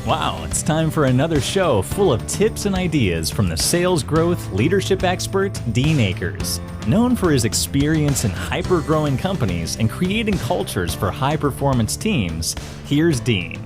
Wow, it's time for another show full of tips and ideas from the sales growth leadership expert, Dean Akers. Known for his experience in hyper-growing companies and creating cultures for high-performance teams, here's Dean.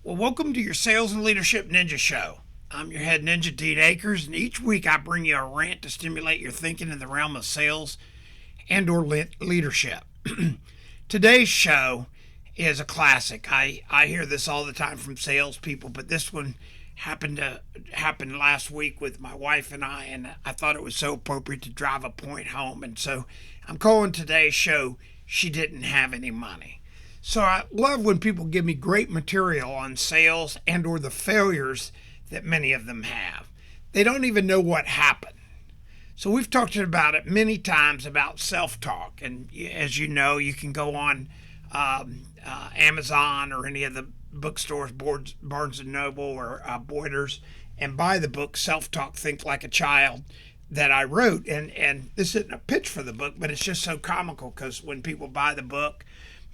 Well, welcome to your Sales and Leadership Ninja Show. I'm your head ninja, Dean Akers, and each week I bring you a rant to stimulate your thinking in the realm of sales and or leadership. Today's show is a classic. I hear this all the time from salespeople, but this one happened last week with my wife and I thought it was so appropriate to drive a point home. And so I'm calling today's show, She Didn't Have Any Money. So I love when people give me great material on sales and or the failures that many of them have. They don't even know what happened. So we've talked about it many times about self-talk. And as you know, you can go on Amazon or any of the bookstores, Barnes & Noble or Boyders, and buy the book Self-Talk, Think Like a Child that I wrote. And this isn't a pitch for the book, but it's just so comical because when people buy the book,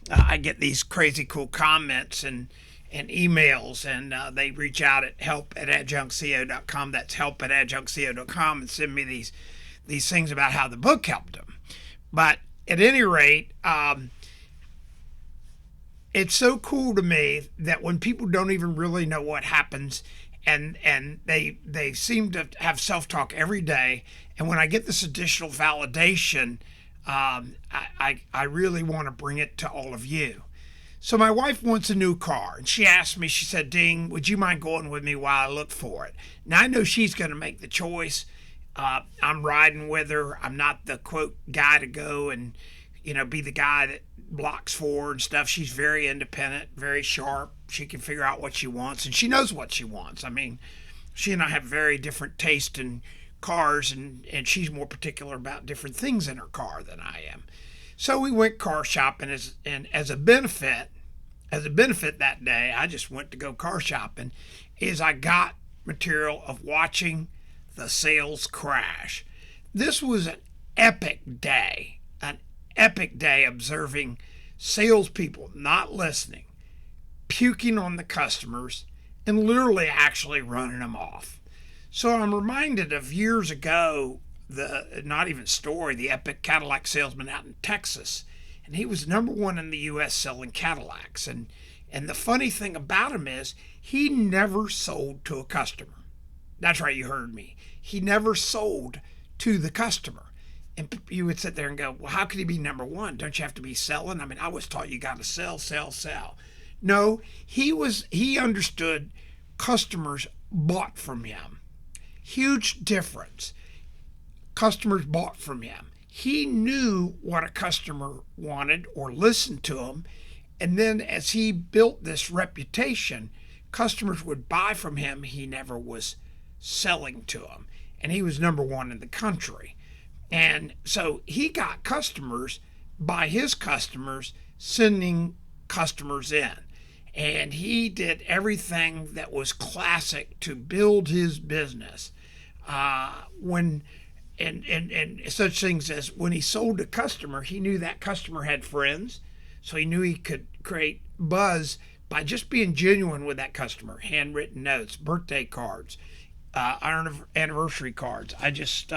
I get these crazy cool comments and emails, and they reach out at help@adjunctco.com. That's help@adjunctco.com, and send me these things about how the book helped them. But at any rate, it's so cool to me that when people don't even really know what happens and they seem to have self-talk every day, and when I get this additional validation, I really want to bring it to all of you. So my wife wants a new car, and she asked me, she said, Dean, would you mind going with me while I look for it? Now I know she's going to make the choice. I'm riding with her. I'm not the quote guy to go and be the guy that blocks for her and stuff. She's very independent, very sharp. She can figure out what she wants, and she knows what she wants. I mean, she and I have very different taste in cars, and she's more particular about different things in her car than I am. So we went car shopping, and as a benefit that day, I just went to go car shopping, is I got material of watching the sales crash. This was an epic day observing salespeople not listening, puking on the customers, and literally actually running them off. So I'm reminded of years ago, the epic Cadillac salesman out in Texas. And he was number one in the U.S. selling Cadillacs. And the funny thing about him is he never sold to a customer. That's right, you heard me. He never sold to the customer. And you would sit there and go, well, how could he be number one? Don't you have to be selling? I mean, I was taught you got to sell. No, he understood customers bought from him. Huge difference. Customers bought from him. He knew what a customer wanted or listened to him. And then as he built this reputation, customers would buy from him. He never was selling to them. And he was number one in the country. And so he got customers by his customers sending customers in. And he did everything that was classic to build his business. And such things as when he sold a customer, he knew that customer had friends. So he knew he could create buzz by just being genuine with that customer. Handwritten notes, birthday cards, anniversary cards. I just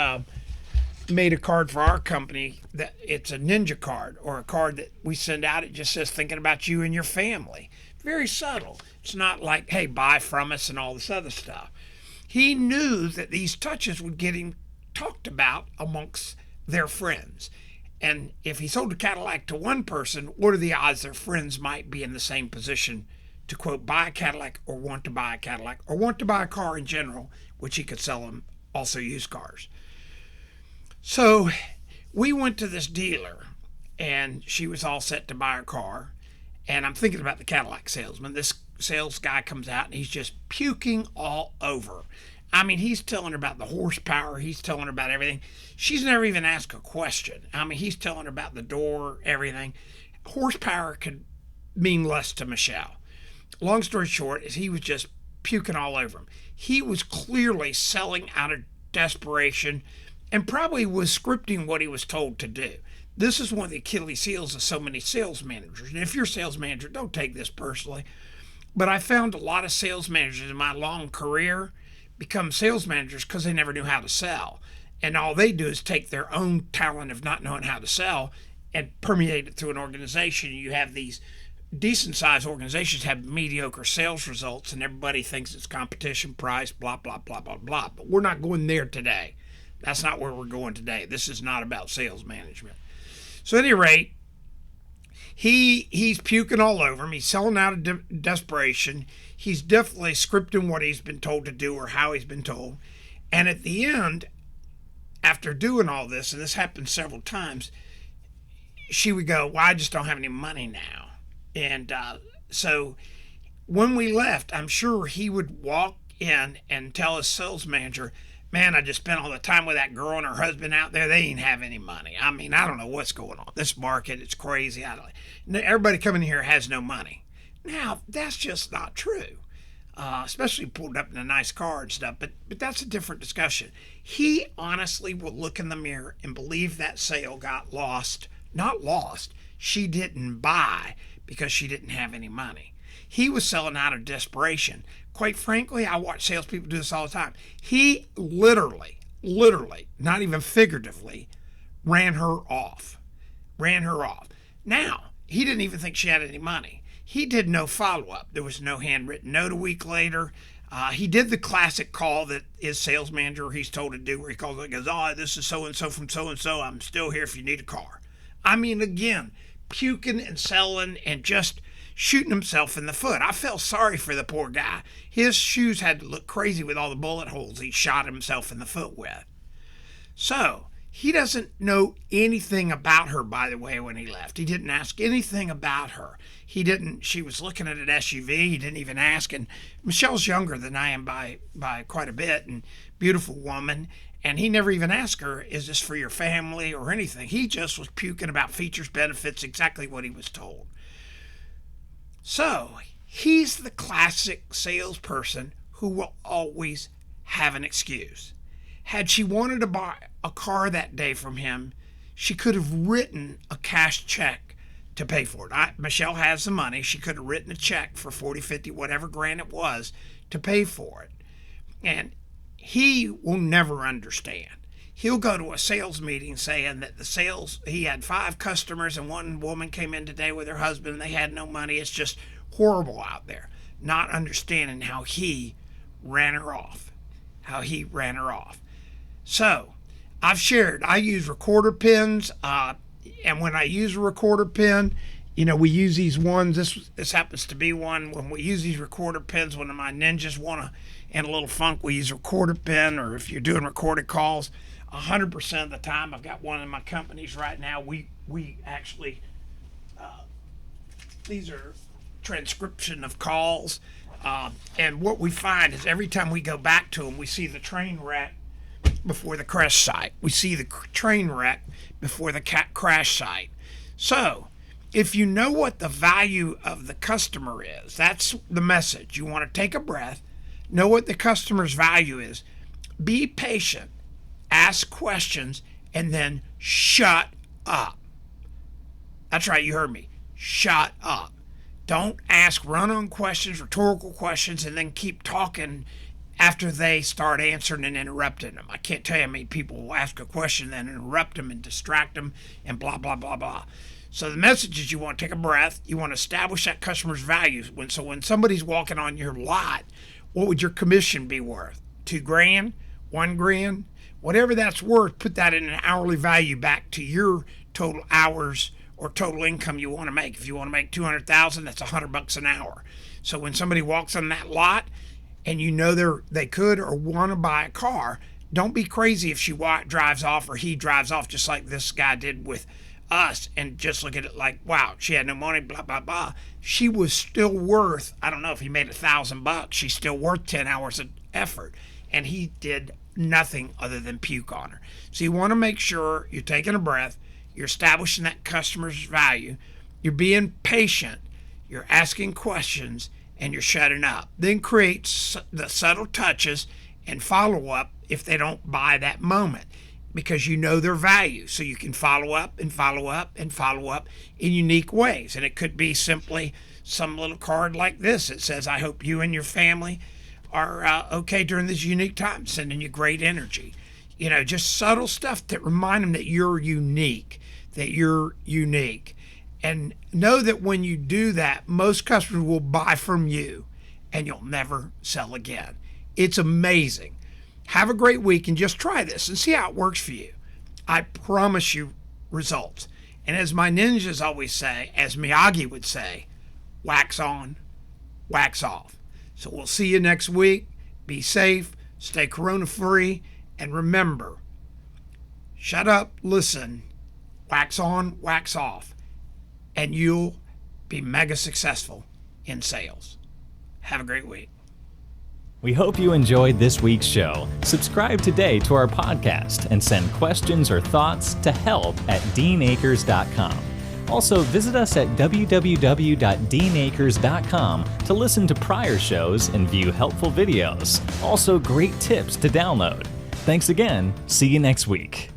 made a card for our company that it's a ninja card, or a card that we send out. It just says thinking about you and your family. Very subtle. It's not like, hey, buy from us and all this other stuff. He knew that these touches would get him talked about amongst their friends. And if he sold a Cadillac to one person, what are the odds their friends might be in the same position to, quote, buy a Cadillac or want to buy a Cadillac or want to buy a car in general, which he could sell them also used cars. So we went to this dealer, and she was all set to buy a car. And I'm thinking about the Cadillac salesman. This sales guy comes out, and he's just puking all over. I mean, he's telling her about the horsepower. He's telling her about everything. She's never even asked a question. I mean, he's telling her about the door, everything. Horsepower could mean less to Michelle. Long story short is he was just puking all over him. He was clearly selling out of desperation and probably was scripting what he was told to do. This is one of the Achilles heels of so many sales managers. And if you're a sales manager, don't take this personally. But I found a lot of sales managers in my long career become sales managers because they never knew how to sell. And all they do is take their own talent of not knowing how to sell and permeate it through an organization. You have these decent sized organizations have mediocre sales results, and everybody thinks it's competition, price, blah, blah, blah, blah, blah. But we're not going there today. That's not where we're going today. This is not about sales management. So at any rate, he's puking all over him. He's selling out of desperation. He's definitely scripting what he's been told to do or how he's been told. And at the end, after doing all this, and this happened several times, she would go, well, I just don't have any money now. And so when we left, I'm sure he would walk in and tell his sales manager, man, I just spent all the time with that girl and her husband out there. They ain't have any money. I mean, I don't know what's going on. This market, it's crazy. Everybody coming here has no money. Now, that's just not true, especially pulled up in a nice car and stuff. But that's a different discussion. He honestly will look in the mirror and believe that sale got lost. Not lost. She didn't buy because she didn't have any money. He was selling out of desperation. Quite frankly, I watch salespeople do this all the time. He literally, not even figuratively, ran her off. Now, he didn't even think she had any money. He did no follow-up. There was no handwritten note a week later. He did the classic call that his sales manager he's told to do, where he calls and goes, oh, this is so-and-so from so-and-so. I'm still here if you need a car. I mean, again, puking and selling and just shooting himself in the foot. I felt sorry for the poor guy. His shoes had to look crazy with all the bullet holes he shot himself in the foot with. So, he doesn't know anything about her, by the way, when he left. He didn't ask anything about her. She was looking at an SUV. He didn't even ask. And Michelle's younger than I am by quite a bit, and beautiful woman. And he never even asked her, is this for your family or anything? He just was puking about features, benefits, exactly what he was told. So, he's the classic salesperson who will always have an excuse. Had she wanted to buy a car that day from him, she could have written a cash check to pay for it. Michelle has the money. She could have written a check for 40, 50, whatever grand it was to pay for it. And he will never understand. He'll go to a sales meeting saying that he had 5 customers and one woman came in today with her husband and they had no money. It's just horrible out there. Not understanding how he ran her off. So, I've shared, I use recorder pens, and when I use a recorder pen, we use these ones. This happens to be one. When we use these recorder pens, when my ninjas want to, in a little funk, we use a recorder pen, or if you're doing recorded calls, 100% of the time, I've got one in my companies right now. We actually, these are transcription of calls, and what we find is every time we go back to them, we see the train wreck before the crash site. We see the train wreck before the crash site. So, if you know what the value of the customer is, that's the message. You want to take a breath, know what the customer's value is, be patient, ask questions, and then shut up. That's right, you heard me. Shut up. Don't ask run-on questions, rhetorical questions, and then keep talking after they start answering and interrupting them. I can't tell you how many people will ask a question, then interrupt them and distract them and blah, blah, blah, blah. So the message is you want to take a breath. You want to establish that customer's value. So when somebody's walking on your lot, what would your commission be worth? $2,000, $1,000, whatever that's worth. Put that in an hourly value back to your total hours or total income you want to make. If you want to make $200,000, that's $100 an hour. So when somebody walks on that lot and you know they could or want to buy a car, don't be crazy if she drives off or he drives off, just like this guy did with us, and just look at it like, wow, she had no money, blah, blah, blah. She was still worth, I don't know if he made $1,000, she's still worth 10 hours of effort. And he did nothing other than puke on her. So you want to make sure you're taking a breath, you're establishing that customer's value, you're being patient, you're asking questions, and you're shutting up. Then create the subtle touches and follow up if they don't buy that moment, because you know their value. So you can follow up and follow up and follow up in unique ways. And it could be simply some little card like this that says, I hope you and your family are okay during this unique time, sending you great energy. You know, just subtle stuff that remind them that you're unique, And know that when you do that, most customers will buy from you and you'll never sell again. It's amazing. Have a great week and just try this and see how it works for you. I promise you results. And as my ninjas always say, as Miyagi would say, wax on, wax off. So we'll see you next week. Be safe, stay corona free, and remember, shut up, listen, wax on, wax off, and you'll be mega successful in sales. Have a great week. We hope you enjoyed this week's show. Subscribe today to our podcast and send questions or thoughts to help@deanacres.com. Also, visit us at www.deanacres.com to listen to prior shows and view helpful videos. Also, great tips to download. Thanks again. See you next week.